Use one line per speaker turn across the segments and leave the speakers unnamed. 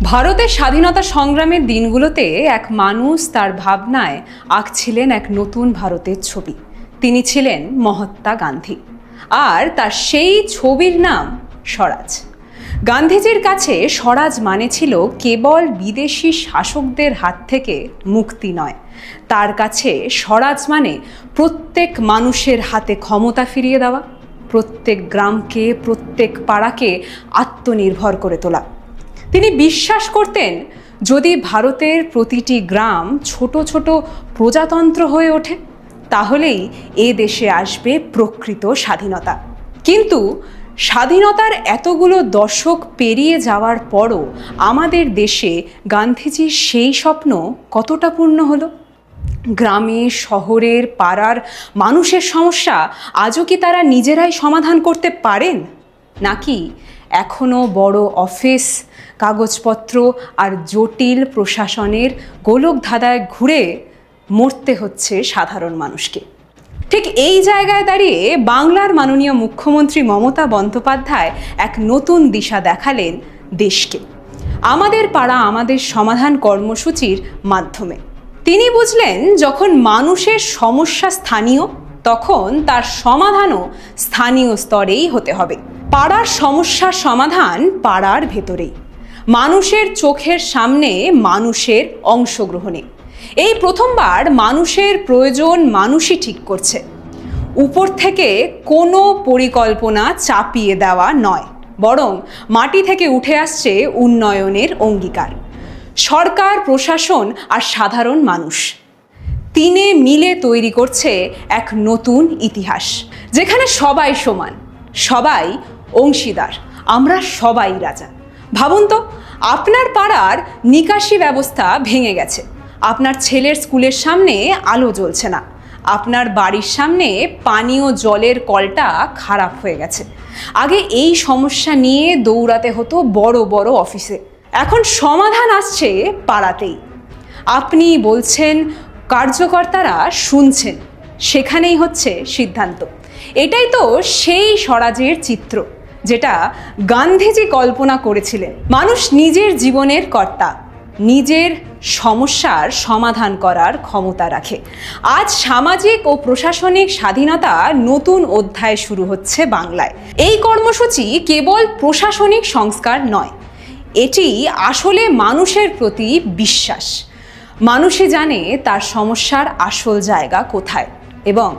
ভারতের স্বাধীনতা সংগ্রামের দিনগুলোতে এক মানুষ তার ভাবনায় আঁকছিলেন এক নতুন ভারতের ছবি। তিনি ছিলেন মহাত্মা গান্ধী, আর তার সেই ছবির নাম স্বরাজ। গান্ধীজির কাছে স্বরাজ মানে ছিল কেবল বিদেশি শাসকদের হাত থেকে মুক্তি নয়, তার কাছে স্বরাজ মানে প্রত্যেক মানুষের হাতে ক্ষমতা ফিরিয়ে দেওয়া, প্রত্যেক গ্রামকে, প্রত্যেক পাড়াকে আত্মনির্ভর করে তোলা। তিনি বিশ্বাস করতেন, যদি ভারতের প্রতিটি গ্রাম ছোট ছোট প্রজাতন্ত্র হয়ে ওঠে, তাহলেই এ দেশে আসবে প্রকৃত স্বাধীনতা। কিন্তু স্বাধীনতার এতগুলো দশক পেরিয়ে যাওয়ার পরও আমাদের দেশে গান্ধীজির সেই স্বপ্ন কতটা পূর্ণ হলো? গ্রামে, শহরের, পাড়ার মানুষের সমস্যা আজও কি তারা নিজেরাই সমাধান করতে পারেন? নাকি এখনও বড় অফিস, কাগজপত্র আর জটিল প্রশাসনের গোলকধাঁধায় ঘুরে মরতে হচ্ছে সাধারণ মানুষকে? ঠিক এই জায়গায় দাঁড়িয়ে বাংলার মাননীয় মুখ্যমন্ত্রী মমতা বন্দ্যোপাধ্যায় এক নতুন দিশা দেখালেন দেশকে, আমাদের পাড়া আমাদের সমাধান কর্মসূচির মাধ্যমে। তিনি বুঝলেন, যখন মানুষের সমস্যা স্থানীয়, তখন তার সমাধানও স্থানীয় স্তরেই হতে হবে। পাড়ার সমস্যার সমাধান পাড়ার ভেতরেই, মানুষের চোখের সামনে, মানুষের অংশগ্রহণে। এই প্রথমবার মানুষের প্রয়োজন মানুষই ঠিক করছে। উপর থেকে কোনো পরিকল্পনা চাপিয়ে দেওয়া নয়, বরং মাটি থেকে উঠে আসছে উন্নয়নের অঙ্গীকার। সরকার, প্রশাসন আর সাধারণ মানুষ তিনে মিলে তৈরি করছে এক নতুন ইতিহাস, যেখানে সবাই সমান, সবাই অংশীদার, আমরা সবাই রাজা। ভাবুন তো, আপনার পাড়ার নিকাশি ব্যবস্থা ভেঙে গেছে, আপনার ছেলের স্কুলের সামনে আলো জ্বলছে না, আপনার বাড়ির সামনে পানীয় জলের কলটা খারাপ হয়ে গেছে। আগে এই সমস্যা নিয়ে দৌড়াতে হতো বড় বড় অফিসে, এখন সমাধান আসছে পাড়াতেই। আপনি বলছেন, কার্যকর্তারা শুনছেন, সেখানেই হচ্ছে সিদ্ধান্ত। এটাই তো সেই স্বরাজের চিত্র, যেটা গান্ধীজি কল্পনা করেছিলেন। মানুষ নিজের জীবনের কর্তা, নিজের সমস্যার সমাধান করার ক্ষমতা রাখে। আজ সামাজিক ও প্রশাসনিক স্বাধীনতা নতুন অধ্যায় শুরু হচ্ছে বাংলায়। এই কর্মসূচি কেবল প্রশাসনিক সংস্কার নয়, এটি আসলে মানুষের প্রতি বিশ্বাস। মানুষই জানে তার সমস্যার আসল জায়গা কোথায়, এবং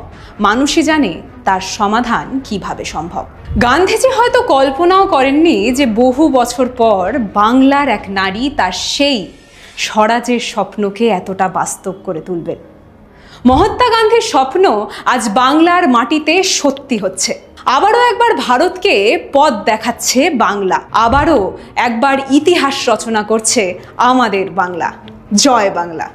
মানুষই জানে তার সমাধান কিভাবে সম্ভব। গান্ধীজি হয়তো কল্পনাও করেননি যে বহু বছর পর বাংলার এক নারী তার সেই স্বরাজের স্বপ্নকে এতটা বাস্তব করে তুলবেন। মহাত্মা গান্ধীর স্বপ্ন আজ বাংলার মাটিতে সত্যি হচ্ছে। আবারও একবার ভারতকে পথ দেখাচ্ছে বাংলা, আবারও একবার ইতিহাস রচনা করছে আমাদের বাংলা। জয় বাংলা।